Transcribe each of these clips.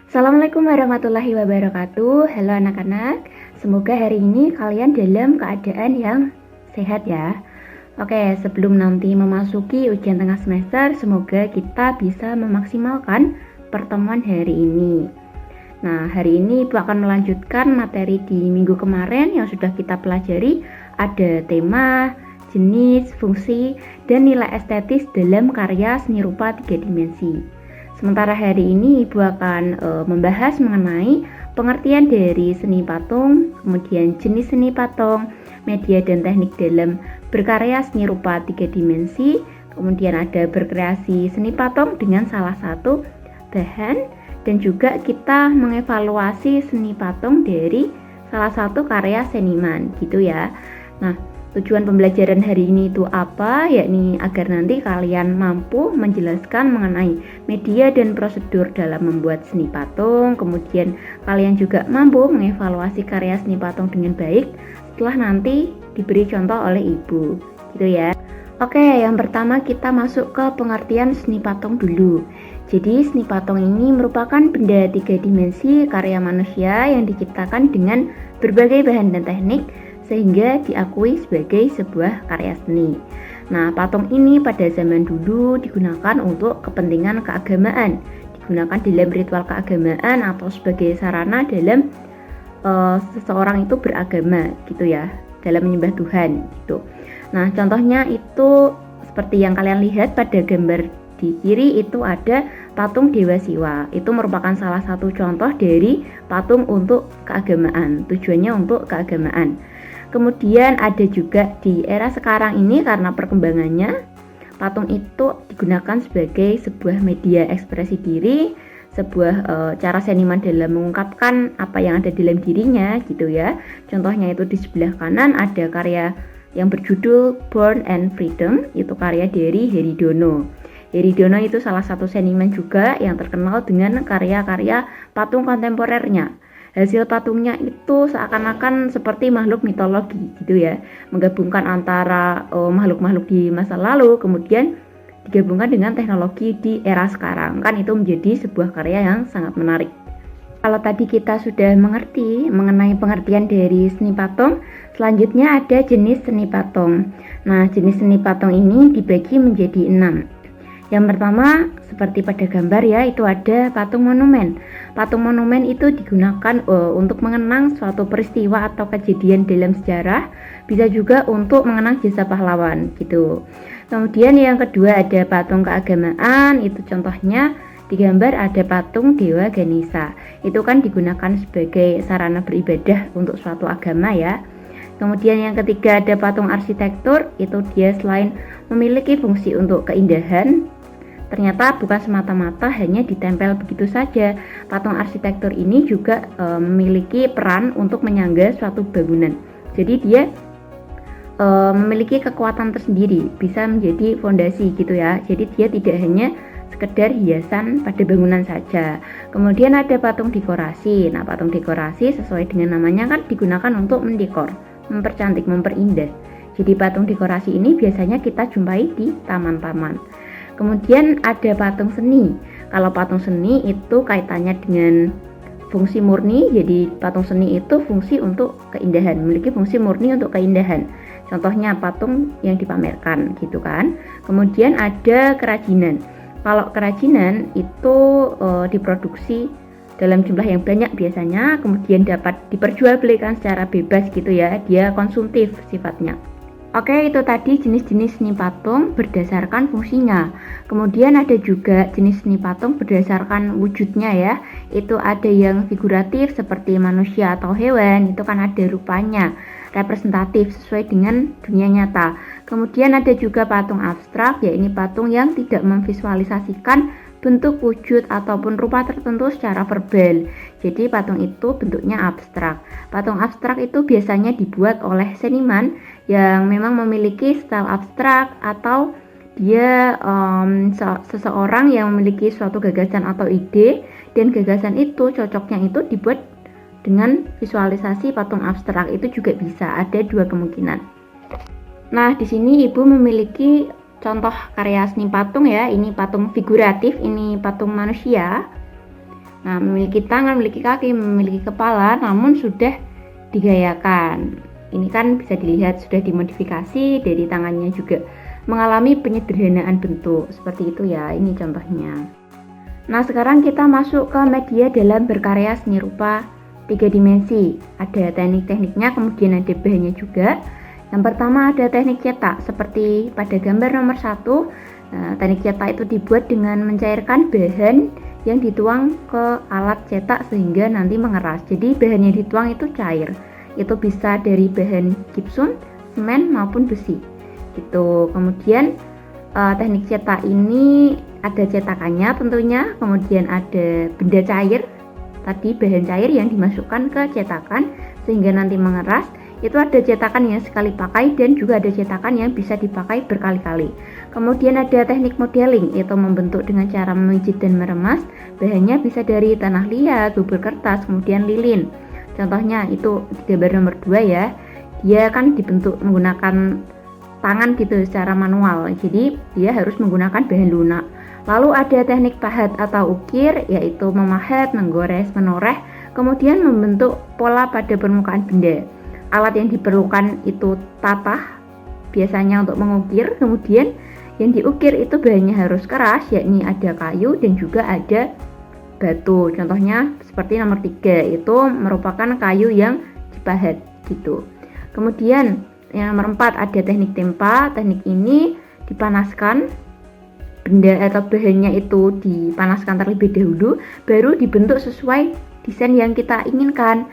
Assalamualaikum warahmatullahi wabarakatuh. Halo anak-anak, semoga hari ini kalian dalam keadaan yang sehat ya. Oke, sebelum nanti memasuki ujian tengah semester, semoga kita bisa memaksimalkan pertemuan hari ini. Nah, hari ini Ibu akan melanjutkan materi di minggu kemarin yang sudah kita pelajari. Ada tema, jenis, fungsi, dan nilai estetis dalam karya seni rupa 3 dimensi. Sementara hari ini Ibu akan membahas mengenai pengertian dari seni patung, kemudian jenis seni patung, media dan teknik dalam berkarya seni rupa 3 dimensi, kemudian ada berkreasi seni patung dengan salah satu bahan, dan juga kita mengevaluasi seni patung dari salah satu karya seniman gitu ya. Nah, tujuan pembelajaran hari ini itu apa? Yakni agar nanti kalian mampu menjelaskan mengenai media dan prosedur dalam membuat seni patung. Kemudian kalian juga mampu mengevaluasi karya seni patung dengan baik setelah nanti diberi contoh oleh ibu, gitu ya. Oke, yang pertama kita masuk ke pengertian seni patung dulu. Jadi seni patung ini merupakan benda 3 dimensi karya manusia yang diciptakan dengan berbagai bahan dan teknik sehingga diakui sebagai sebuah karya seni. Nah, patung ini pada zaman dulu digunakan untuk kepentingan keagamaan, digunakan dalam ritual keagamaan atau sebagai sarana dalam seseorang itu beragama gitu ya, dalam menyembah Tuhan gitu. Nah, contohnya itu seperti yang kalian lihat pada gambar di kiri itu ada patung Dewa Siwa. Itu merupakan salah satu contoh dari patung untuk keagamaan, tujuannya untuk keagamaan. Kemudian ada juga di era sekarang ini karena perkembangannya, patung itu digunakan sebagai sebuah media ekspresi diri, sebuah cara seniman dalam mengungkapkan apa yang ada dalam dirinya gitu ya. Contohnya itu di sebelah kanan ada karya yang berjudul Born and Freedom, itu karya dari Heri Dono. Heri Dono itu salah satu seniman juga yang terkenal dengan karya-karya patung kontemporernya. Hasil patungnya itu seakan-akan seperti makhluk mitologi gitu ya, menggabungkan antara makhluk-makhluk di masa lalu kemudian digabungkan dengan teknologi di era sekarang. Kan itu menjadi sebuah karya yang sangat menarik. Kalau tadi kita sudah mengerti mengenai pengertian dari seni patung, selanjutnya ada jenis seni patung. Nah, jenis seni patung ini dibagi menjadi 6. Yang pertama, seperti pada gambar ya, itu ada patung monumen. Patung monumen itu digunakan untuk mengenang suatu peristiwa atau kejadian dalam sejarah, bisa juga untuk mengenang jasa pahlawan gitu. Kemudian yang kedua ada patung keagamaan, itu contohnya di gambar ada patung Dewa Ganesha. Itu kan digunakan sebagai sarana beribadah untuk suatu agama ya. Kemudian yang ketiga ada patung arsitektur, itu dia selain memiliki fungsi untuk keindahan, ternyata bukan semata-mata hanya ditempel begitu saja. Patung arsitektur ini juga memiliki peran untuk menyangga suatu bangunan. Jadi dia memiliki kekuatan tersendiri, bisa menjadi fondasi gitu ya. Jadi dia tidak hanya sekedar hiasan pada bangunan saja. Kemudian ada patung dekorasi. Nah, patung dekorasi sesuai dengan namanya kan digunakan untuk mendekor, mempercantik, memperindah. Jadi patung dekorasi ini biasanya kita jumpai di taman-taman. Kemudian ada patung seni. Kalau patung seni itu kaitannya dengan fungsi murni. Jadi patung seni itu fungsi untuk keindahan, memiliki fungsi murni untuk keindahan. Contohnya patung yang dipamerkan gitu kan. Kemudian ada kerajinan. Kalau kerajinan itu diproduksi dalam jumlah yang banyak biasanya, kemudian dapat diperjualbelikan secara bebas gitu ya. Dia konsumtif sifatnya. Oke, itu tadi jenis-jenis seni patung berdasarkan fungsinya. Kemudian ada juga jenis seni patung berdasarkan wujudnya ya. Itu ada yang figuratif seperti manusia atau hewan, itu kan ada rupanya, representatif sesuai dengan dunia nyata. Kemudian ada juga patung abstrak, yaitu patung yang tidak memvisualisasikan bentuk wujud ataupun rupa tertentu secara verbal. Jadi patung itu bentuknya abstrak. Patung abstrak itu biasanya dibuat oleh seniman yang memang memiliki style abstrak atau dia seseorang yang memiliki suatu gagasan atau ide, dan gagasan itu cocoknya itu dibuat dengan visualisasi patung abstrak. Itu juga bisa, ada dua kemungkinan. Nah, di sini Ibu memiliki contoh karya seni patung ya. Ini patung figuratif, ini patung manusia. Nah, memiliki tangan, memiliki kaki, memiliki kepala, namun sudah digayakan. Ini kan bisa dilihat sudah dimodifikasi, dari tangannya juga mengalami penyederhanaan bentuk. Seperti itu ya, ini contohnya. Nah, sekarang kita masuk ke media dalam berkarya seni rupa 3 dimensi. Ada teknik-tekniknya, kemudian ada bahannya juga. Yang pertama ada teknik cetak, seperti pada gambar nomor 1. Nah, teknik cetak itu dibuat dengan mencairkan bahan yang dituang ke alat cetak sehingga nanti mengeras. Jadi bahan yang dituang itu cair. Itu bisa dari bahan gipsum, semen maupun besi. Gitu. Kemudian teknik cetak ini ada cetakannya tentunya, kemudian ada benda cair, tadi bahan cair yang dimasukkan ke cetakan sehingga nanti mengeras. Itu ada cetakan yang sekali pakai dan juga ada cetakan yang bisa dipakai berkali-kali. Kemudian ada teknik modeling, yaitu membentuk dengan cara memijit dan meremas. Bahannya bisa dari tanah liat, bubur kertas, kemudian lilin. Contohnya itu gambar nomor 2 ya. Dia kan dibentuk menggunakan tangan gitu secara manual. Jadi dia harus menggunakan bahan lunak. Lalu ada teknik pahat atau ukir, yaitu memahat, menggores, menoreh, kemudian membentuk pola pada permukaan benda. Alat yang diperlukan itu tatah, biasanya untuk mengukir. Kemudian yang diukir itu bahannya harus keras, yakni ada kayu dan juga ada batu. Contohnya seperti nomor 3, itu merupakan kayu yang dipahat gitu. Kemudian yang nomor 4 ada teknik tempa. Teknik ini dipanaskan, benda atau bahannya itu dipanaskan terlebih dahulu, baru dibentuk sesuai desain yang kita inginkan.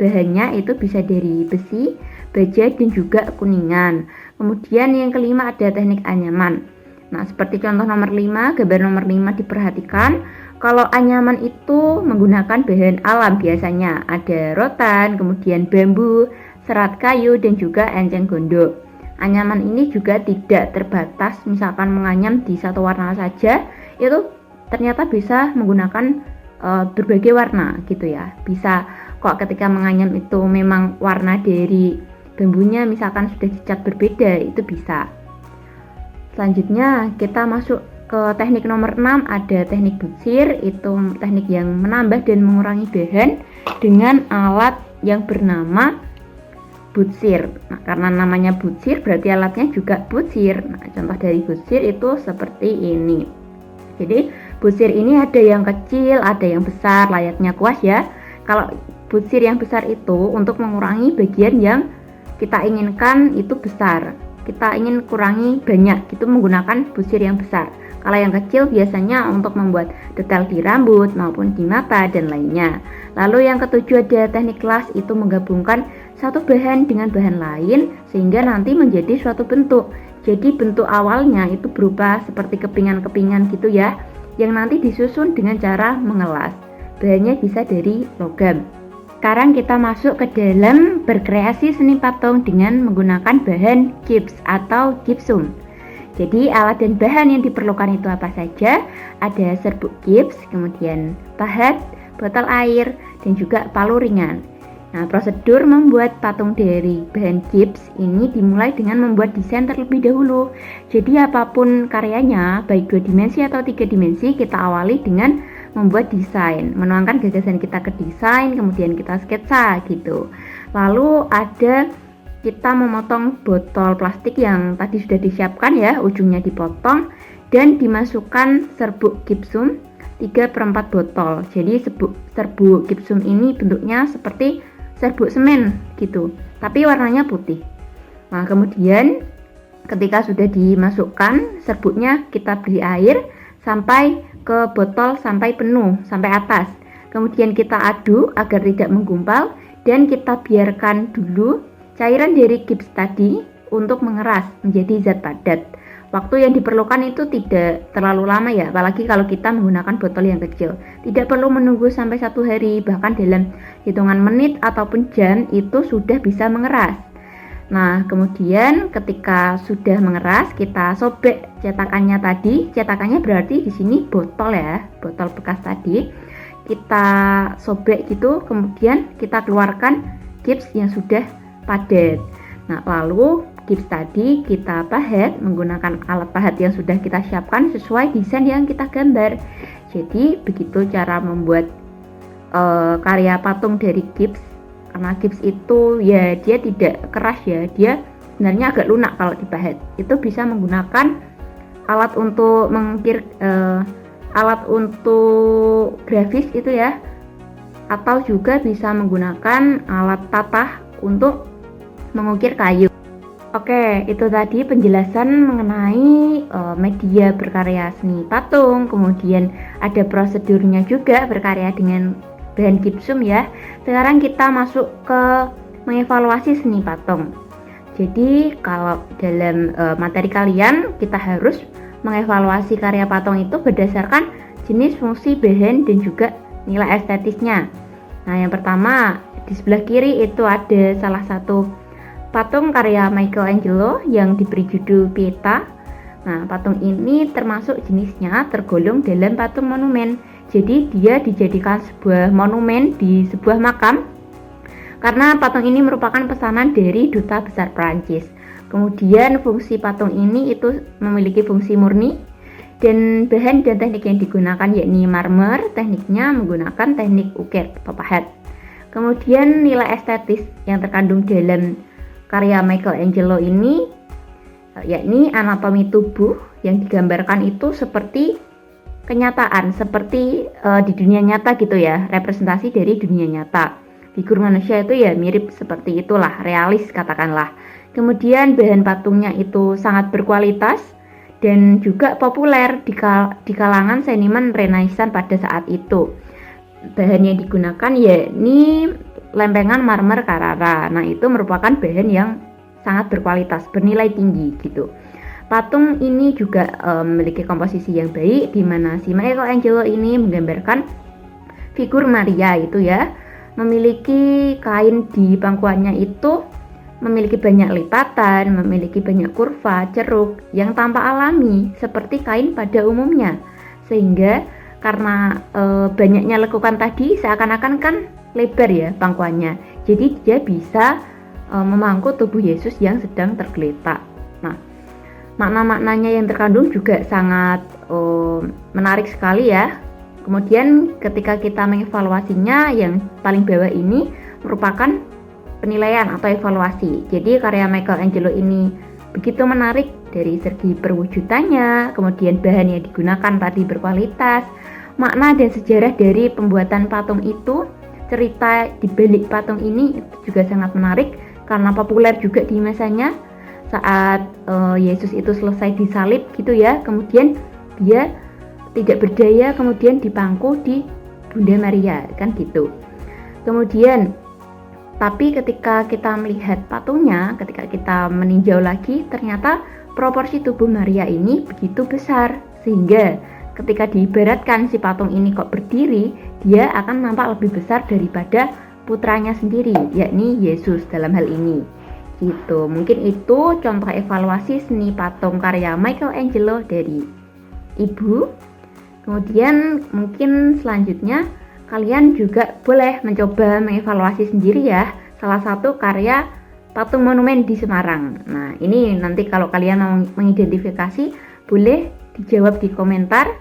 Bahannya itu bisa dari besi, baja, dan juga kuningan. Kemudian yang kelima ada teknik anyaman. Nah, seperti contoh nomor 5, gambar nomor 5 diperhatikan. Kalau anyaman itu menggunakan bahan alam, biasanya ada rotan, kemudian bambu, serat kayu, dan juga enceng gondok. Anyaman ini juga tidak terbatas, misalkan menganyam di satu warna saja, itu ternyata bisa menggunakan berbagai warna gitu ya. Bisa kok ketika menganyam itu memang warna dari bambunya misalkan sudah dicat berbeda, itu bisa. Selanjutnya kita masuk ke teknik nomor 6, ada teknik butsir. Itu teknik yang menambah dan mengurangi bahan dengan alat yang bernama butsir. Nah, karena namanya butsir berarti alatnya juga butsir. Nah, contoh dari butsir itu seperti ini. Jadi butsir ini ada yang kecil, ada yang besar, layaknya kuas ya. Kalau butsir yang besar itu untuk mengurangi bagian yang kita inginkan itu besar, kita ingin kurangi banyak, itu menggunakan butsir yang besar. Kalau yang kecil biasanya untuk membuat detail di rambut maupun di mata dan lainnya. Lalu yang ketujuh ada teknik las, itu menggabungkan satu bahan dengan bahan lain sehingga nanti menjadi suatu bentuk. Jadi bentuk awalnya itu berupa seperti kepingan-kepingan gitu ya, yang nanti disusun dengan cara mengelas. Bahannya bisa dari logam. Sekarang kita masuk ke dalam berkreasi seni patung dengan menggunakan bahan gips atau gipsum. Jadi alat dan bahan yang diperlukan itu apa saja? Ada serbuk gips, kemudian pahat, botol air, dan juga palu ringan. Nah, prosedur membuat patung dari bahan gips ini dimulai dengan membuat desain terlebih dahulu. Jadi apapun karyanya, baik 2 dimensi atau 3 dimensi, kita awali dengan membuat desain, menuangkan gagasan kita ke desain, kemudian kita sketsa gitu. Lalu ada kita memotong botol plastik yang tadi sudah disiapkan ya, ujungnya dipotong dan dimasukkan serbuk gipsum 3/4 botol. Jadi serbuk gipsum ini bentuknya seperti serbuk semen gitu, tapi warnanya putih. Nah, kemudian ketika sudah dimasukkan serbuknya, kita beri air sampai ke botol sampai penuh, sampai atas. Kemudian kita aduk agar tidak menggumpal dan kita biarkan dulu cairan dari gips tadi untuk mengeras menjadi zat padat. Waktu yang diperlukan itu tidak terlalu lama ya, apalagi kalau kita menggunakan botol yang kecil. Tidak perlu menunggu sampai 1 hari, bahkan dalam hitungan menit ataupun jam itu sudah bisa mengeras. Nah, kemudian ketika sudah mengeras, kita sobek cetakannya tadi. Cetakannya berarti di sini botol ya, botol bekas tadi. Kita sobek gitu, kemudian kita keluarkan gips yang sudah padat. Nah, lalu gips tadi kita pahat menggunakan alat pahat yang sudah kita siapkan sesuai desain yang kita gambar. Jadi begitu cara membuat karya patung dari gips. Karena gips itu ya dia tidak keras ya, dia sebenarnya agak lunak kalau dipahat. Itu bisa menggunakan alat untuk mengukir, alat untuk grafis itu ya, atau juga bisa menggunakan alat tatah untuk mengukir kayu. Oke, itu tadi penjelasan mengenai media berkarya seni patung, kemudian ada prosedurnya juga berkarya dengan bahan gipsum ya. Sekarang kita masuk ke mengevaluasi seni patung. Jadi kalau dalam materi kalian kita harus mengevaluasi karya patung itu berdasarkan jenis, fungsi, bahan, dan juga nilai estetisnya. Nah, yang pertama di sebelah kiri itu ada salah satu patung karya Michelangelo yang diberi judul Pieta. Nah, patung ini termasuk jenisnya tergolong dalam patung monumen. Jadi dia dijadikan sebuah monumen di sebuah makam karena patung ini merupakan pesanan dari duta besar Prancis. Kemudian fungsi patung ini itu memiliki fungsi murni, dan bahan dan teknik yang digunakan yakni marmer, tekniknya menggunakan teknik ukir pepahat. Kemudian nilai estetis yang terkandung dalam karya Michelangelo ini yakni anatomi tubuh yang digambarkan itu seperti kenyataan, seperti di dunia nyata gitu ya, representasi dari dunia nyata. Figur manusia itu ya mirip seperti itulah, realis katakanlah. Kemudian bahan patungnya itu sangat berkualitas dan juga populer di kalangan seniman Renaissance pada saat itu. Bahan yang digunakan yakni lempengan marmer Carrara. Nah, itu merupakan bahan yang sangat berkualitas, bernilai tinggi gitu. Patung ini juga memiliki komposisi yang baik, di mana si Michelangelo ini menggambarkan figur Maria itu ya, memiliki kain di pangkuannya itu memiliki banyak lipatan, memiliki banyak kurva, ceruk yang tampak alami seperti kain pada umumnya. Sehingga karena banyaknya lekukan tadi seakan-akan kan lebar ya pangkuannya. Jadi dia bisa memangku tubuh Yesus yang sedang tergeletak. Nah, makna-maknanya yang terkandung juga sangat menarik sekali ya. Kemudian ketika kita mengevaluasinya, yang paling bawah ini merupakan penilaian atau evaluasi. Jadi karya Michelangelo ini begitu menarik dari segi perwujudannya, kemudian bahan yang digunakan tadi berkualitas, makna dan sejarah dari pembuatan patung itu, cerita di balik patung ini juga sangat menarik karena populer juga di masanya. Saat Yesus itu selesai disalib gitu ya, kemudian dia tidak berdaya, kemudian dipangku di Bunda Maria kan gitu. Kemudian tapi ketika kita melihat patungnya, ketika kita meninjau lagi, ternyata proporsi tubuh Maria ini begitu besar sehingga ketika diibaratkan si patung ini kok berdiri, dia akan nampak lebih besar daripada putranya sendiri, yakni Yesus dalam hal ini. Gitu. Mungkin itu contoh evaluasi seni patung karya Michelangelo dari Ibu. Kemudian mungkin selanjutnya kalian juga boleh mencoba mengevaluasi sendiri ya salah satu karya patung monumen di Semarang. Nah, ini nanti kalau kalian mau mengidentifikasi boleh dijawab di komentar.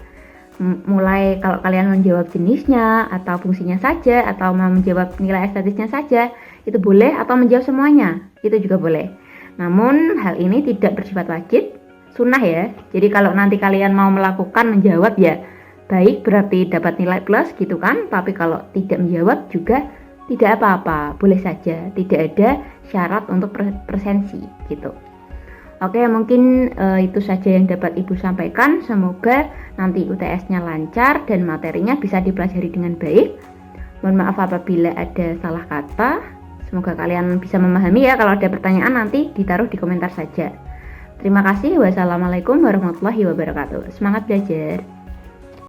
Mulai kalau kalian menjawab jenisnya atau fungsinya saja, atau mau menjawab nilai estetisnya saja, itu boleh, atau menjawab semuanya, itu juga boleh. Namun hal ini tidak bersifat wajib, sunnah ya. Jadi kalau nanti kalian mau melakukan menjawab ya baik, berarti dapat nilai plus gitu kan. Tapi kalau tidak menjawab juga tidak apa-apa, boleh saja, tidak ada syarat untuk presensi gitu. Oke, mungkin itu saja yang dapat Ibu sampaikan. Semoga nanti UTS-nya lancar dan materinya bisa dipelajari dengan baik. Mohon maaf apabila ada salah kata. Semoga kalian bisa memahami ya. Kalau ada pertanyaan nanti ditaruh di komentar saja. Terima kasih. Wassalamualaikum warahmatullahi wabarakatuh. Semangat belajar.